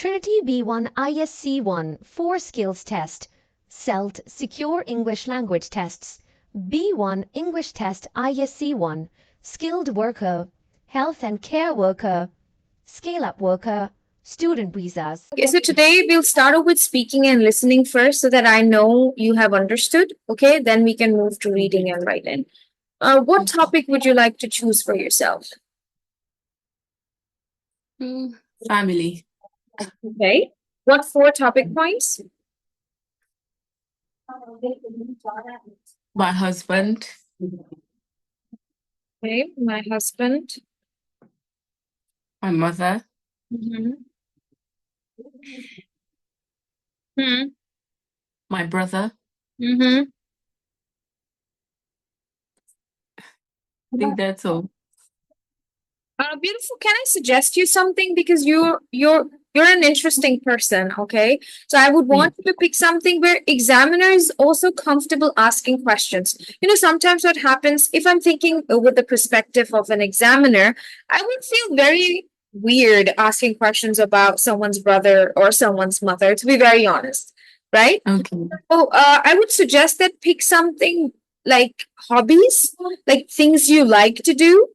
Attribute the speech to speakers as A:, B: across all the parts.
A: Trinity B1 ISE 1 4 Skills Test, SELT Secure English Language Tests, B1 English Test ISE 1 Skilled Worker, Health and Care Worker, Scale-Up Worker, Student Visas.
B: Okay, so today we'll start off with speaking and listening first so that I know you have understood. Okay, then we can move to reading and writing. What topic would you like to choose for yourself?
C: Family.
B: Okay. What 4 topic points?
C: My husband.
B: Okay, my husband.
C: My mother.
B: Mm-hmm.
C: My brother.
B: Mm-hmm.
C: I think that's all.
B: Beautiful. Can I suggest you something because you're an interesting person, okay? So I would want you to pick something where examiner is also comfortable asking questions. You know, sometimes what happens if I'm thinking with the perspective of an examiner, I would feel very weird asking questions about someone's brother or someone's mother, to be very honest, right?
C: Okay.
B: So I would suggest that pick something like hobbies, like things you like to do.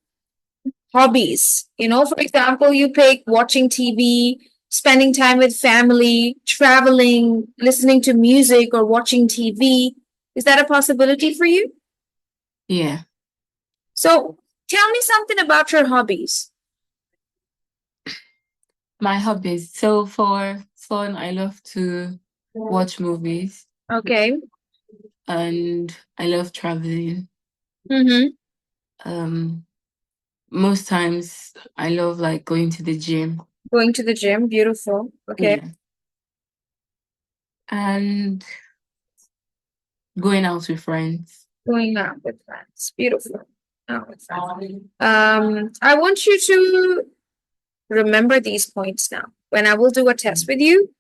B: Hobbies, you know, for example, you pick watching TV, spending time with family, traveling, listening to music, or watching TV. Is that a possibility for you?
C: Yeah.
B: So tell me something about your hobbies.
C: My hobbies. So for fun, I love to watch movies
B: Okay.
C: and I love traveling.
B: Mm-hmm.
C: Most times I love like going to the gym.
B: Going to the gym, beautiful. Okay.
C: Yeah. And going out with friends.
B: Going out with friends, beautiful. Out with friends. I want you to remember these points now. When I will do a test with you,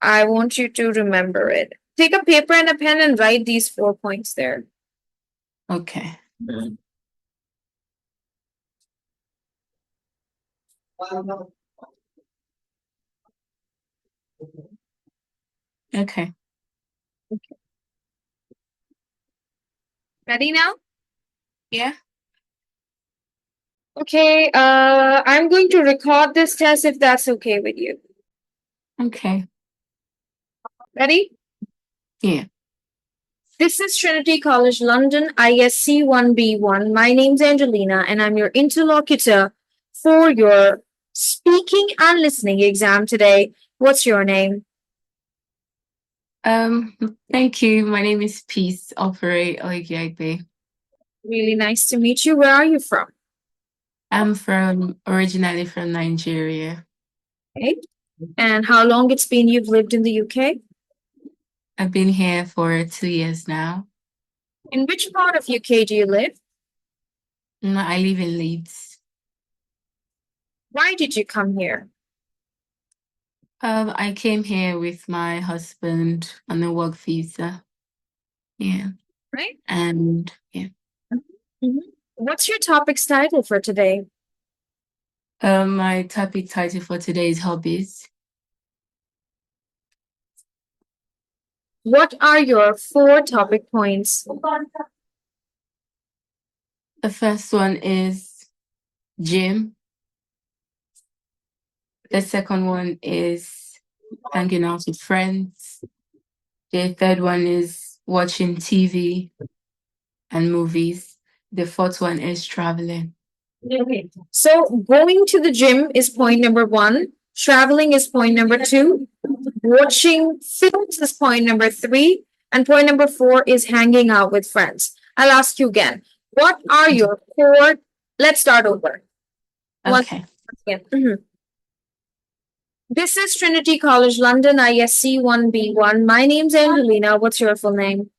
B: I want you to remember it. Take a paper and a pen and write these 4 points there.
C: Okay. Okay.
B: Ready now?
C: Yeah.
B: Okay, I'm going to record this test if that's okay with you.
C: Okay.
B: Ready?
C: Yeah.
B: This is Trinity College London, ISC 1B1. My name's Angelina, and I'm your interlocutor for your speaking and listening exam today. What's your name?
C: Thank you. My name is Peace Operate Oigiagbe.
B: Really nice to meet you. Where are you from?
C: I'm originally from Nigeria.
B: Okay. And how long it's been you've lived in the UK?
C: I've been here for 2 years now.
B: In which part of UK do you live?
C: I live in Leeds.
B: Why did you come here?
C: I came here with my husband on a work visa. Yeah.
B: Right?
C: And yeah.
B: What's your topic's title for today?
C: My topic title for today is hobbies.
B: What are your 4 topic points?
C: The first one is gym. The second one is hanging out with friends. The third one is watching TV and movies. The fourth one is traveling.
B: Okay. So going to the gym is point number 1. Traveling is point number 2. Watching films is point number 3. And point number 4 is hanging out with friends. I'll ask you again. What are your 4? Let's start over.
C: Okay.
B: This is Trinity College London, ISC 1B1. My name's Angelina. What's your full name?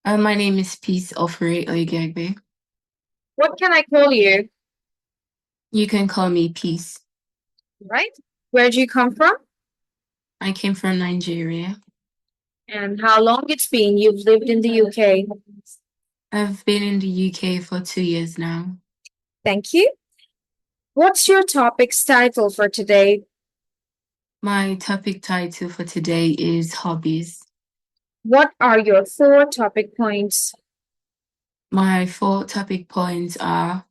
C: My name is Peace Operate Oigiagbe.
B: What can I call you?
C: You can call me Peace.
B: Right? Where do you come from?
C: I came from Nigeria.
B: And how long it's been you've lived in the UK?
C: I've been in the UK for 2 years now.
B: Thank you. What's your topic's title for today?
C: My topic title for today is hobbies.
B: What are your 4 topic points?
C: My 4 topic points are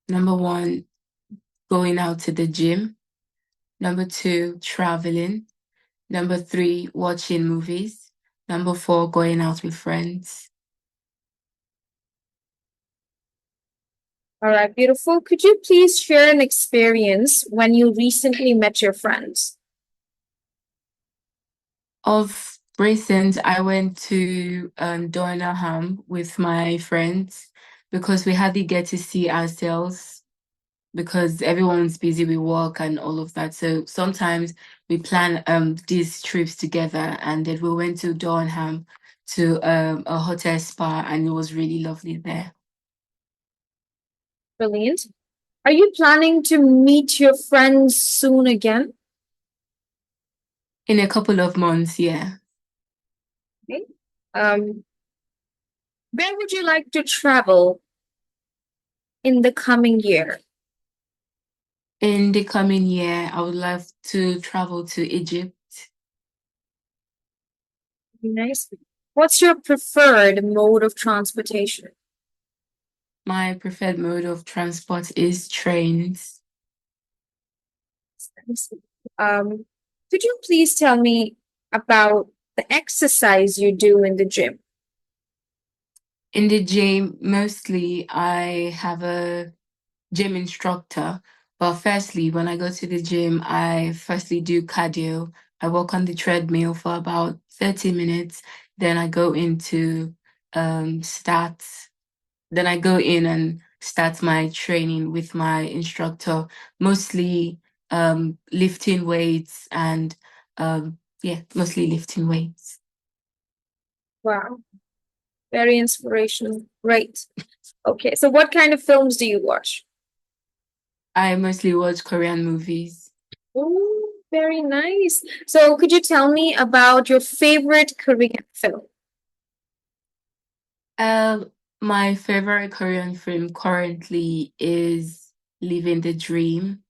C: number 1, going out to the gym. Number 2, traveling. Number 3, watching movies. Number 4, going out with friends.
B: All right, beautiful. Could you please share an experience when you recently met your friends?
C: Of recent, I went to Dornaham with my friends because we hardly get to see ourselves because everyone's busy with work and all of that. So sometimes we plan these trips together, and then we went to Dornham to a hotel spa, and it was really lovely there.
B: Brilliant. Are you planning to meet your friends soon again?
C: In a couple of months, yeah.
B: Okay. Where would you like to travel in the coming year?
C: In the coming year, I would love to travel to Egypt.
B: Nice. What's your preferred mode of transportation?
C: My preferred mode of transport is trains.
B: Nice. Could you please tell me about the exercise you do in the gym?
C: In the gym, mostly I have a gym instructor. But firstly, when I go to the gym, I firstly do cardio. I walk on the treadmill for about 30 minutes. Then I go into stats. Then I go in and start my training with my instructor, mostly lifting weights and mostly lifting weights.
B: Wow, very inspirational. Great. Okay, so what kind of films do you watch?
C: I mostly watch Korean movies.
B: Oh, very nice. So could you tell me about your favorite Korean film?
C: My favorite Korean film currently is Living the Dream.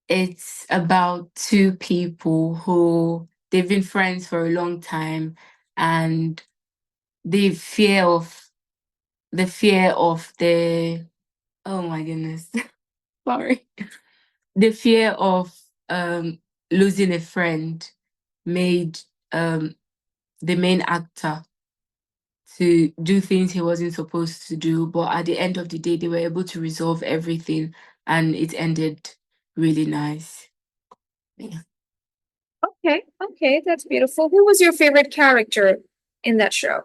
C: It's about 2 people who they've been friends for a long time, and the fear of the oh my goodness, sorry, the fear of losing a friend made the main actor to do things he wasn't supposed to do, but at the end of the day, they were able to resolve everything, and it ended really nice. Yeah.
B: Okay, that's beautiful. Who was your favorite character in that show?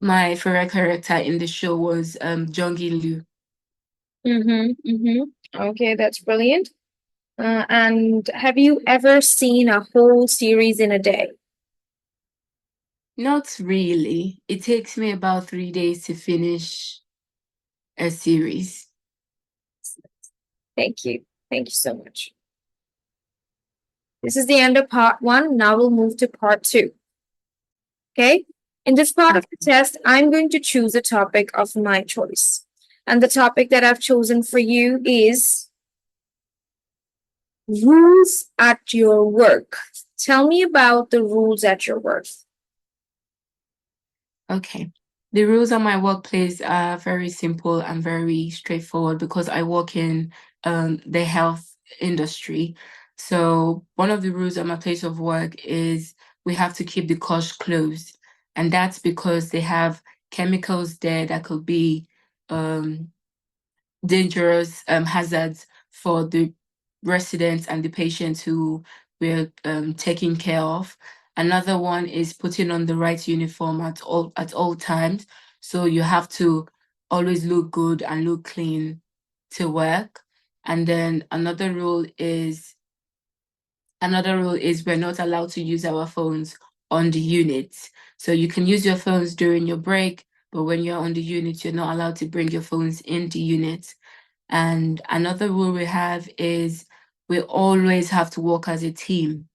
C: My favorite character in the show was Jongin Liu.
B: Okay, that's brilliant. And have you ever seen a whole series in a day?
C: Not really. It takes me about 3 days to finish a series.
B: Thank you. Thank you so much. This is the end of part 1. Now we'll move to part 2. Okay? In this part of the test, I'm going to choose a topic of my choice. And the topic that I've chosen for you is rules at your work. Tell me about the rules at your work.
C: Okay. The rules on my workplace are very simple and very straightforward because I work in the health industry. So one of the rules at my place of work is we have to keep the cosh closed. And that's because they have chemicals there that could be dangerous hazards for the residents and the patients who we're taking care of. Another one is putting on the right uniform at all times. So you have to always look good and look clean to work. And then another rule is we're not allowed to use our phones on the unit. So you can use your phones during your break, but when you're on the unit, you're not allowed to bring your phones in the unit. And another rule we have is we always have to work as a team.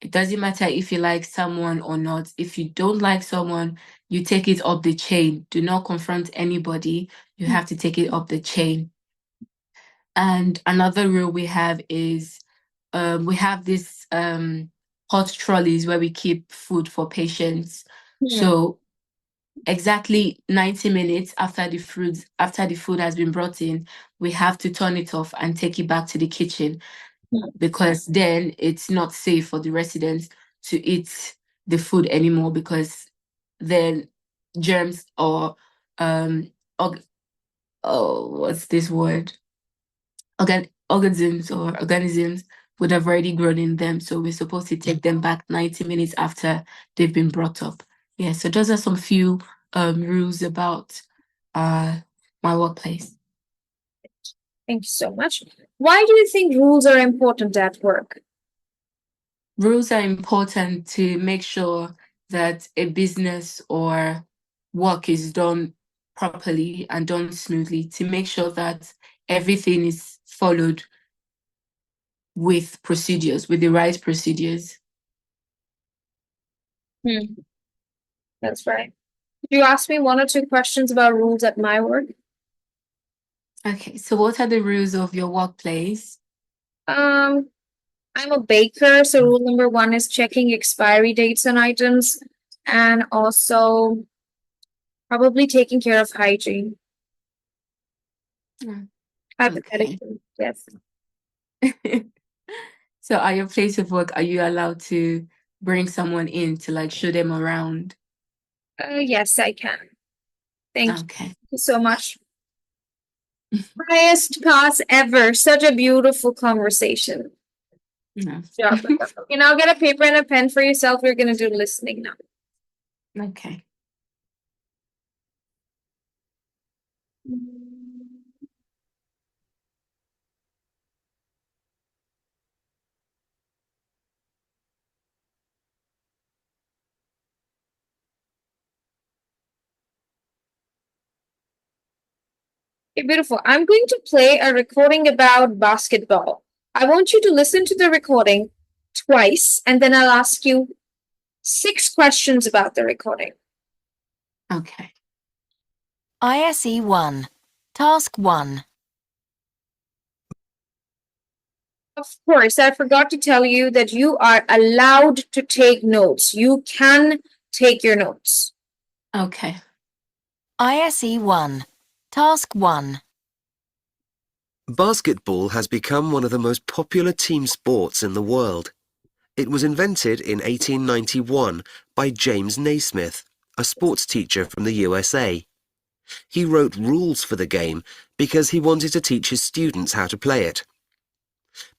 C: It doesn't matter if you like someone or not. If you don't like someone, you take it up the chain. Do not confront anybody. You have to take it up the chain. And another rule we have is we have this hot trolleys where we keep food for patients. So exactly 90 minutes after the food has been brought in, we have to turn it off and take it back to the kitchen, because then it's not safe for the residents to eat the food anymore, because then germs or what's this word? Organisms would have already grown in them. So we're supposed to take them back 90 minutes after they've been brought up. Yeah, so those are some few rules about my workplace.
B: Thank you so much. Why do you think rules are important at work?
C: Rules are important to make sure that a business or work is done properly and done smoothly, to make sure that everything is followed with procedures, with the right procedures.
B: That's right. You asked me 1 or 2 questions about rules at my work.
C: Okay, so what are the rules of your workplace?
B: I'm a baker, so rule number 1 is checking expiry dates on items, and also probably taking care of hygiene. Hypothetically, yes.
C: So at your place of work, are you allowed to bring someone in to like show them around?
B: Yes, I can. Thank
C: Okay.
B: you so much. Highest pass ever. Such a beautiful conversation.
C: No.
B: Job. You now get a paper and a pen for yourself. We're gonna do listening now.
C: Okay.
B: Okay, beautiful. I'm going to play a recording about basketball. I want you to listen to the recording twice, and then I'll ask you 6 questions about the recording.
C: Okay.
D: ISE 1. Task 1.
B: Of course, I forgot to tell you that you are allowed to take notes. You can take your notes.
C: Okay.
D: ISE 1. Task 1.
E: Basketball has become one of the most popular team sports in the world. It was invented in 1891 by James Naismith, a sports teacher from the USA. He wrote rules for the game because he wanted to teach his students how to play it.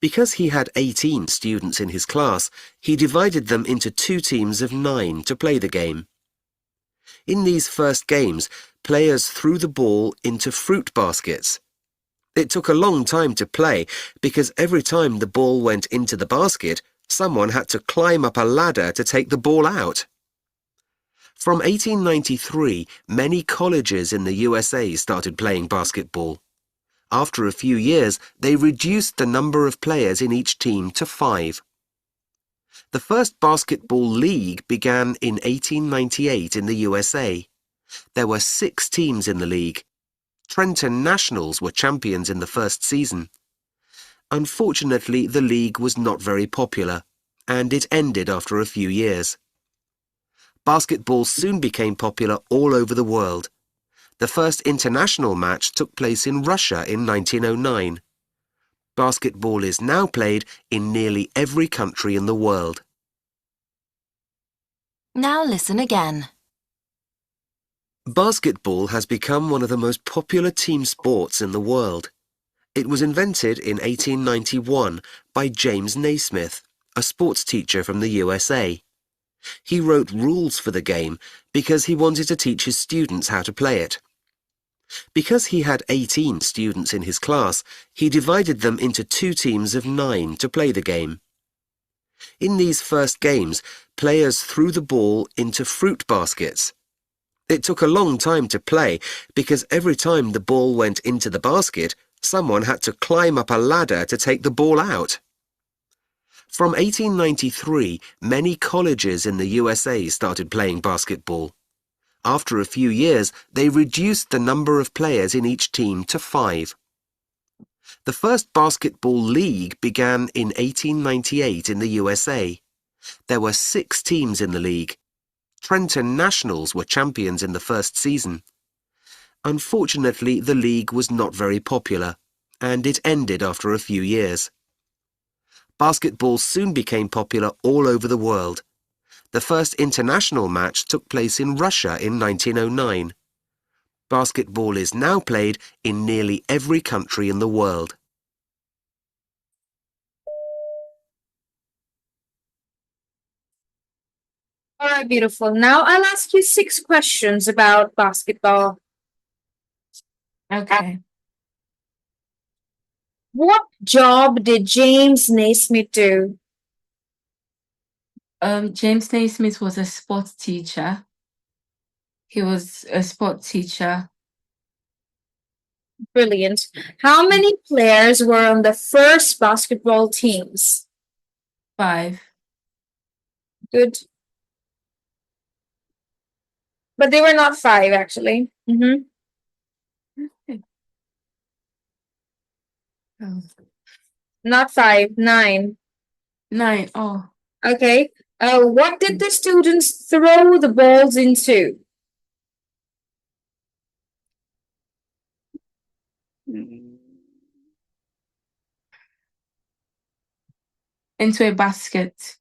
E: Because he had 18 students in his class, he divided them into 2 teams of 9 to play the game. In these first games, players threw the ball into fruit baskets. It took a long time to play because every time the ball went into the basket, someone had to climb up a ladder to take the ball out. From 1893, many colleges in the USA started playing basketball. After a few years, they reduced the number of players in each team to 5. The first basketball league began in 1898 in the USA. There were 6 teams in the league. Trenton Nationals were champions in the first season. Unfortunately, the league was not very popular, and it ended after a few years. Basketball soon became popular all over the world. The first international match took place in Russia in 1909. Basketball is now played in nearly every country in the world.
D: Now listen again.
E: Basketball has become one of the most popular team sports in the world. It was invented in 1891 by James Naismith, a sports teacher from the USA. He wrote rules for the game because he wanted to teach his students how to play it. Because he had 18 students in his class, he divided them into 2 teams of 9 to play the game. In these first games, players threw the ball into fruit baskets. It took a long time to play because every time the ball went into the basket, someone had to climb up a ladder to take the ball out. From 1893, many colleges in the USA started playing basketball. After a few years, they reduced the number of players in each team to 5. The first basketball league began in 1898 in the USA. There were 6 teams in the league. Trenton Nationals were champions in the first season. Unfortunately, the league was not very popular, and it ended after a few years. Basketball soon became popular all over the world. The first international match took place in Russia in 1909. Basketball is now played in nearly every country in the world.
B: All right, beautiful. Now I'll ask you 6 questions about basketball.
C: Okay.
B: What job did James Naismith do?
C: James Naismith was a sports teacher. He was a sport teacher.
B: Brilliant. How many players were on the first basketball teams?
C: 5.
B: Good. But they were not 5, actually.
C: Oh.
B: Not 5, 9.
C: 9. Oh.
B: Okay. What did the students throw the balls into?
C: Into a basket.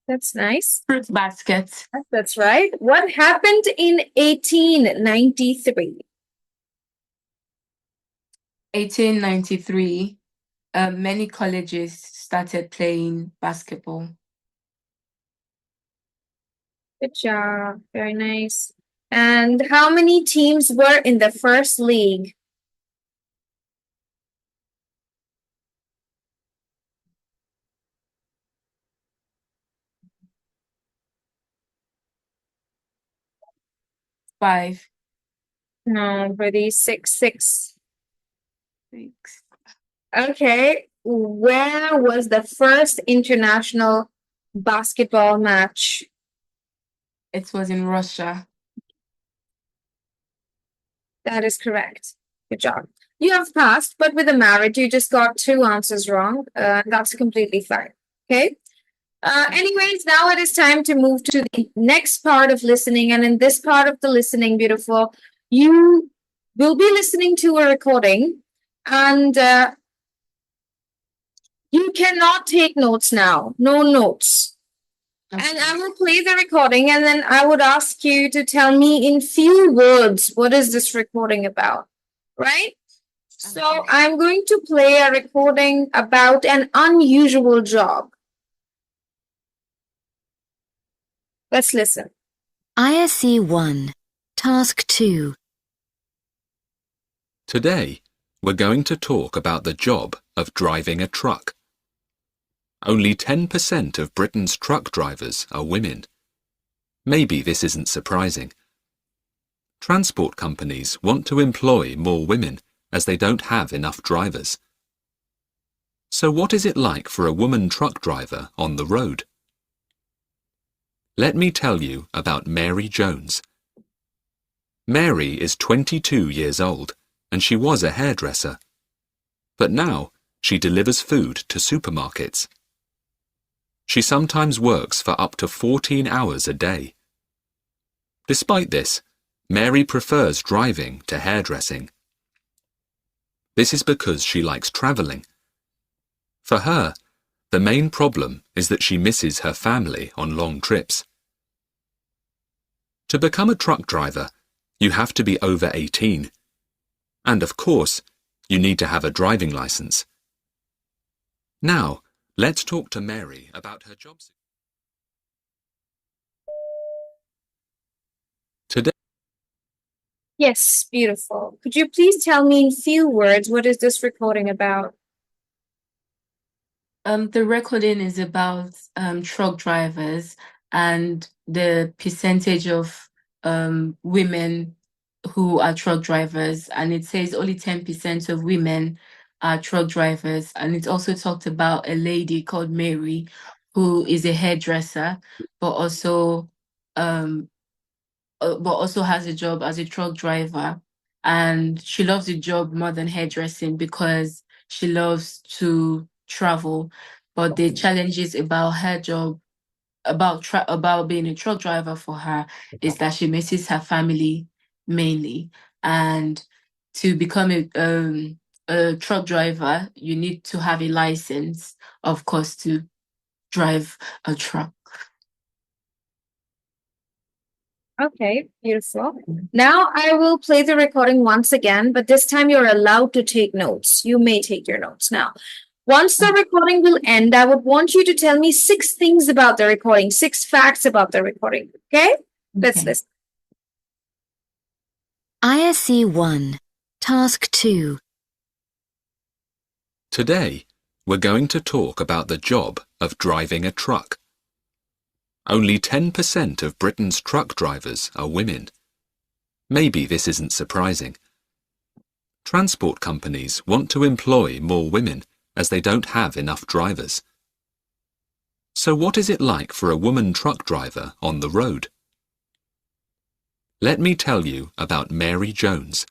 B: That's nice.
C: Fruit basket.
B: That's right. What happened in 1893?
C: 1893, many colleges started playing basketball.
B: Good job. Very nice. And how many teams were in the first league?
C: Five.
B: No, for these 6, 6.
C: 6.
B: Okay. Where was the first international basketball match?
C: It was in Russia.
B: That is correct. Good job. You have passed, but with a merit, you just got 2 answers wrong. That's completely fine. Okay. Anyways, now it is time to move to the next part of listening. And in this part of the listening, beautiful, you will be listening to a recording and you cannot take notes now. No notes.
C: Okay.
B: And I will play the recording and then I would ask you to tell me in few words, what is this recording about? Right? So I'm going to play a recording about an unusual job. Let's listen.
D: ISE 1, Task 2.
F: Today, we're going to talk about the job of driving a truck. Only 10% of Britain's truck drivers are women. Maybe this isn't surprising. Transport companies want to employ more women as they don't have enough drivers. So what is it like for a woman truck driver on the road? Let me tell you about Mary Jones. Mary is 22 years old and she was a hairdresser. But now she delivers food to supermarkets. She sometimes works for up to 14 hours a day. Despite this, Mary prefers driving to hairdressing. This is because she likes travelling. For her, the main problem is that she misses her family on long trips. To become a truck driver, you have to be over 18. And of course, you need to have a driving licence. Now, let's talk to Mary about her job. Today,
B: Yes, beautiful. Could you please tell me in few words, what is this recording about?
C: The recording is about truck drivers and the percentage of women who are truck drivers, and it says only 10% of women are truck drivers. And it also talked about a lady called Mary who is a hairdresser but also has a job as a truck driver. and she loves the job more than hairdressing because she loves to travel. But the challenges about her job, about being a truck driver for her, is that she misses her family mainly. And to become a truck driver, you need to have a license, of course, to drive a truck.
B: Okay, beautiful. Now I will play the recording once again, but this time you're allowed to take notes. You may take your notes now. Once the recording will end, I would want you to tell me 6 things about the recording, 6 facts about the recording. Okay? Let's
C: Okay.
B: listen.
D: ISE 1, Task 2.
F: Today, we're going to talk about the job of driving a truck. Only 10% of Britain's truck drivers are women. Maybe this isn't surprising. Transport companies want to employ more women as they don't have enough drivers. So what is it like for a woman truck driver on the road? Let me tell you about Mary Jones.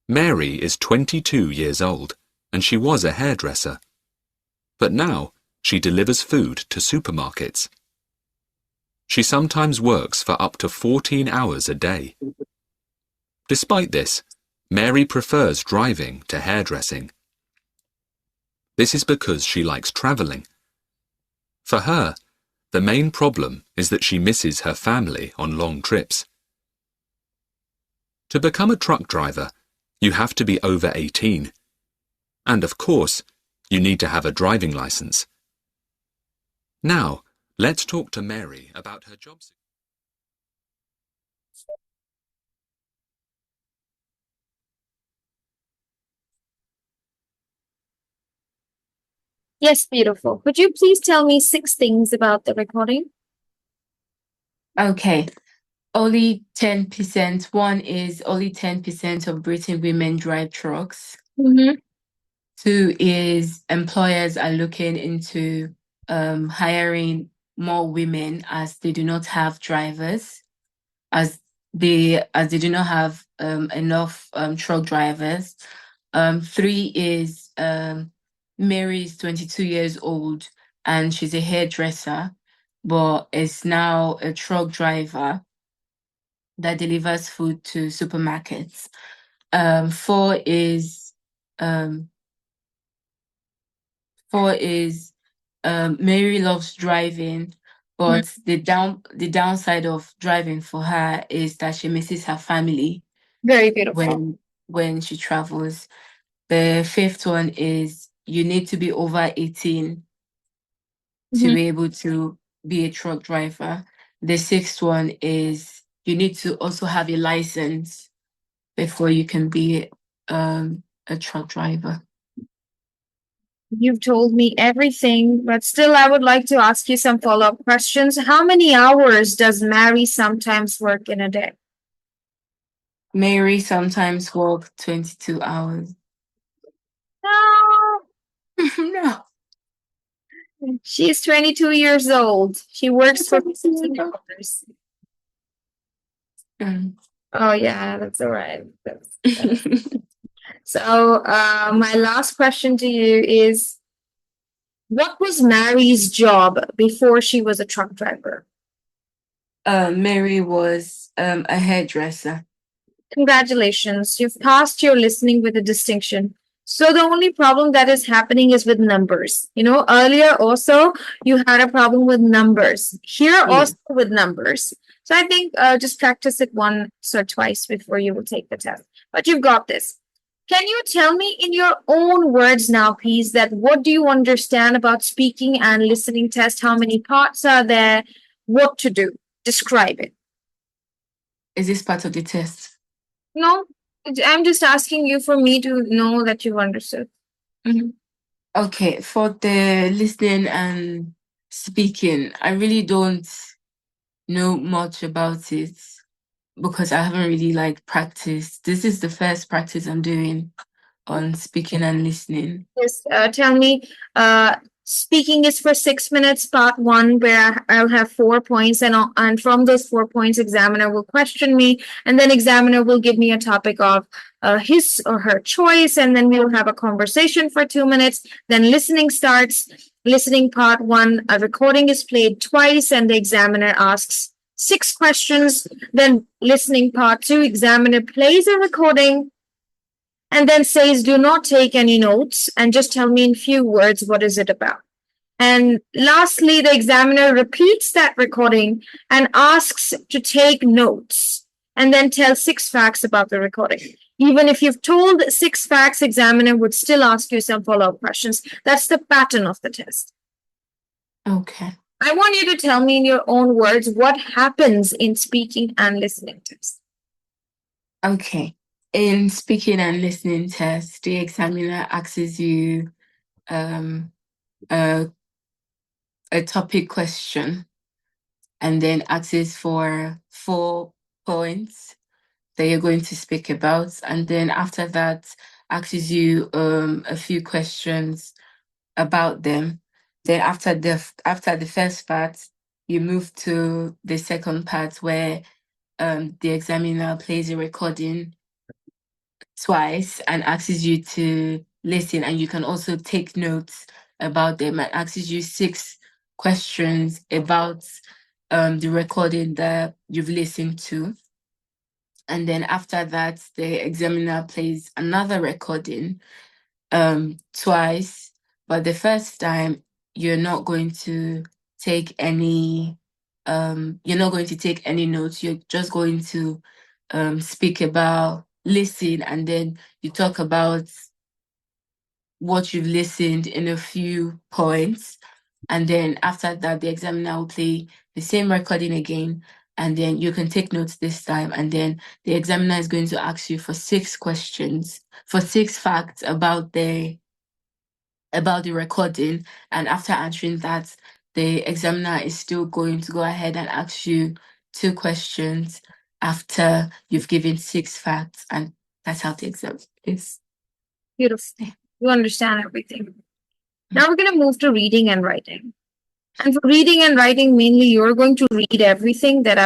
F: Mary is 22 years old and she was a hairdresser. But now she delivers food to supermarkets. She sometimes works for up to 14 hours a day. Despite this, Mary prefers driving to hairdressing. This is because she likes travelling. For her, the main problem is that she misses her family on long trips. To become a truck driver, you have to be over 18. And of course, you need to have a driving licence. Now, let's talk to Mary about her job.
B: Yes, beautiful. Could you please tell me 6 things about the recording?
C: Okay. Only 10%. One is only 10% of Britain women drive trucks.
B: Mm-hmm.
C: 2 is employers are looking into hiring more women as they do not have drivers, as they do not have enough truck drivers. 3 is Mary is 22 years old and she's a hairdresser, but is now a truck driver that delivers food to supermarkets. 4 is Mary loves driving, but the downside of driving for her is that she misses her family
B: Very beautiful.
C: when she travels. The 5th one is you need to be over 18 to be able to be a truck driver. The 6th one is you need to also have a license before you can be a truck driver.
B: You've told me everything, but still I would like to ask you some follow-up questions. How many hours does Mary sometimes work in a day?
C: Mary sometimes works 22 hours.
B: No.
C: No.
B: She's 22 years old. She works for 15 hours. Oh yeah, that's all right. So my last question to you is, what was Mary's job before she was a truck driver?
C: Mary was a hairdresser.
B: Congratulations, you've passed your listening with a distinction. So the only problem that is happening is with numbers. You know, earlier also you had a problem with numbers. Here also with numbers. So I think just practice it once or twice before you will take the test. But you've got this. Can you tell me in your own words now, please, that what do you understand about speaking and listening test? How many parts are there? What to do? Describe it.
C: Is this part of the test?
B: No, I'm just asking you for me to know that you've understood.
C: Okay, for the listening and speaking, I really don't know much about it because I haven't really practiced. This is the first practice I'm doing on speaking and listening.
B: Yes, tell me, Speaking is for 6 minutes, part 1, where I'll have 4 points, and from those 4 points, examiner will question me, and then examiner will give me a topic of his or her choice, and then we will have a conversation for 2 minutes. Then listening starts. Listening part 1, a recording is played twice, and the examiner asks 6 questions. Then listening part 2, examiner plays a recording and then says, do not take any notes and just tell me in few words, what is it about? And lastly, the examiner repeats that recording and asks to take notes and then tell 6 facts about the recording. Even if you've told 6 facts, examiner would still ask you some follow-up questions. That's the pattern of the test.
C: Okay.
B: I want you to tell me in your own words what happens in speaking and listening tests.
C: Okay. In speaking and listening test, the examiner asks you a topic question and then asks for 4 points that you're going to speak about, and then after that asks you a few questions about them. Then after the first part, you move to the second part where the examiner plays a recording twice and asks you to listen, and you can also take notes about them, and asks you 6 questions about the recording that you've listened to. And then after that, the examiner plays another recording twice, but the first time you're not going to take any notes. You're just going to speak about, listen, and then you talk about what you've listened in a few points. And then after that, the examiner will play the same recording again, and then you can take notes this time. And then the examiner is going to ask you for 6 questions, for 6 facts about the recording. And after answering that, the examiner is still going to go ahead and ask you 2 questions after you've given 6 facts. And that's how the exam is.
B: Beautiful. You understand everything. Now we're going to move to reading and writing. And for reading and writing, mainly you're going to read everything that